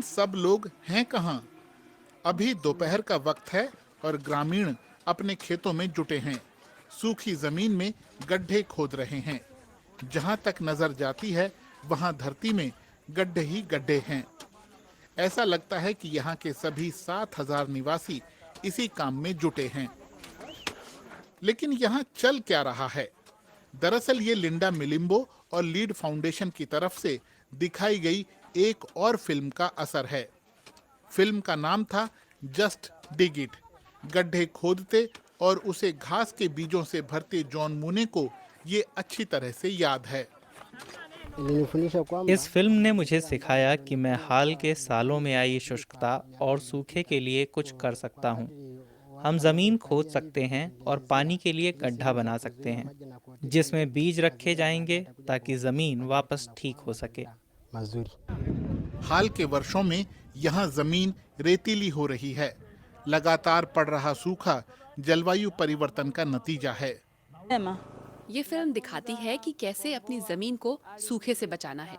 सब लोग हैं कहाँ? अभी दोपहर का वक्त है और ग्रामीण अपने खेतों में जुटे हैं। सूखी जमीन में गड्ढे खोद रहे हैं। जहां तक नजर जाती है वहां धरती में गड्ढे ही गड्ढे हैं। ऐसा लगता है कि यहाँ के सभी 7,000 निवासी इसी काम में जुटे हैं। लेकिन यहाँ चल क्या रहा है? दरअसल ये लिंडा मिलिम्बो और लीड फाउंडेशन की तरफ से दिखाई गई एक और फिल्म का असर है। फिल्म का नाम था जस्ट डिग इट। गड्ढे खोदते और उसे घास के बीजों से भरते जॉन मूने को ये अच्छी तरह से याद है। इस फिल्म ने मुझे सिखाया कि मैं हाल के सालों में आई शुष्कता और सूखे के लिए कुछ कर सकता हूँ। हम जमीन खोद सकते हैं और पानी के लिए गड्ढा बना सकते हैं, जिसमें बीज रखे जाएंगे ताकि जमीन वापस ठीक हो सके। हाल के वर्षों में यहाँ जमीन रेतीली हो रही है। लगातार पड़ रहा सूखा जलवायु परिवर्तन का नतीजा है। ये फिल्म दिखाती है कि कैसे अपनी जमीन को सूखे से बचाना है।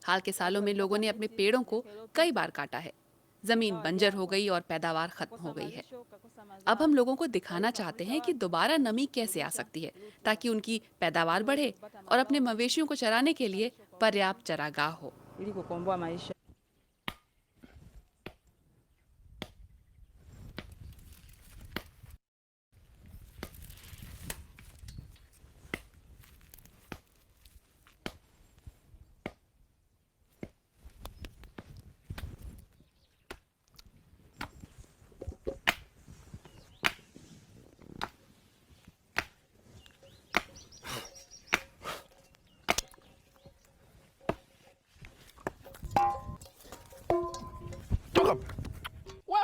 हाल के सालों में लोगों ने अपने पेड़ों को कई बार काटा है। जमीन बंजर हो गई और पैदावार खत्म हो गई है। अब हम लोगों को दिखाना चाहते हैं कि दोबारा नमी कैसे आ सकती है, ताकि उनकी पैदावार बढ़े और अपने मवेशियों को चराने के लिए पर्याप्त चरागाह हो।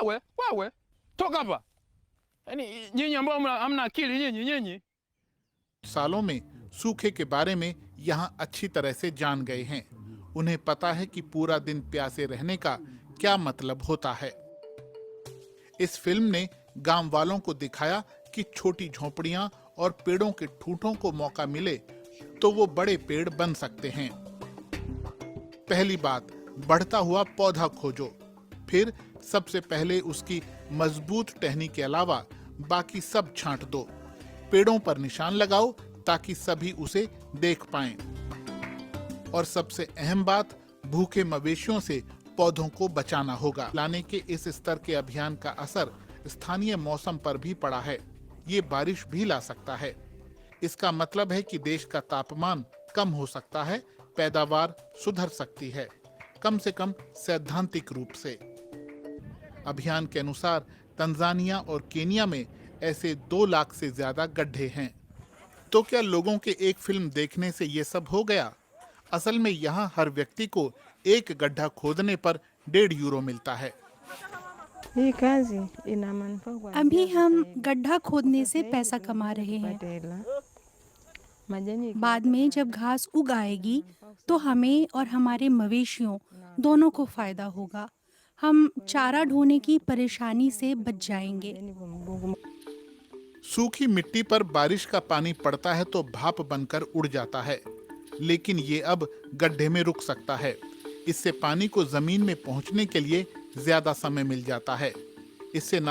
Wewe toka hapa. Yaani nyinyi ambao hamna akili nyinyi. सालों में सूखे के बारे में यहाँ अच्छी तरह से जान गए हैं। उन्हें पता है कि पूरा दिन प्यासे रहने का क्या मतलब होता है। इस फिल्म ने गांव वालों को दिखाया कि छोटी झोपड़ियां और पेड़ों के ठूंठों को मौका मिले तो वो बड़े पेड़ बन सकते हैं। पहली बात, बढ़ता हुआ पौधा खोजो। फिर सबसे पहले उसकी मजबूत टहनी के अलावा बाकी सब छांट दो। पेड़ों पर निशान लगाओ ताकि सभी उसे देख पाएं। और सबसे अहम बात, भूखे मवेशियों से पौधों को बचाना होगा। लाने के इस स्तर के अभियान का असर स्थानीय मौसम पर भी पड़ा है। ये बारिश भी ला सकता है। इसका मतलब है कि देश का तापमान कम हो सकता है, पैदावार सुधर सकती है, कम से कम सैद्धांतिक रूप से। अभियान के अनुसार तंजानिया और केनिया में ऐसे 2 लाख से ज्यादा गड्ढे हैं। तो क्या लोगों के एक फिल्म देखने से ये सब हो गया? असल में यहाँ हर व्यक्ति को एक गड्ढा खोदने पर 1.5 यूरो मिलता है। अभी हम गड्ढा खोदने से पैसा कमा रहे हैं। बाद में जब घास उग आएगी तो हमें और हमारे मवेशियों दोनों को फायदा होगा। हम चारा ढोने की परेशानी से बच जाएंगे। सूखी मिट्टी पर बारिश का पानी पड़ता है तो भाप बनकर उड़ जाता है, लेकिन ये अब गड्ढे में रुक सकता है। इससे पानी को जमीन में पहुंचने के लिए ज्यादा समय मिल जाता है। इससे न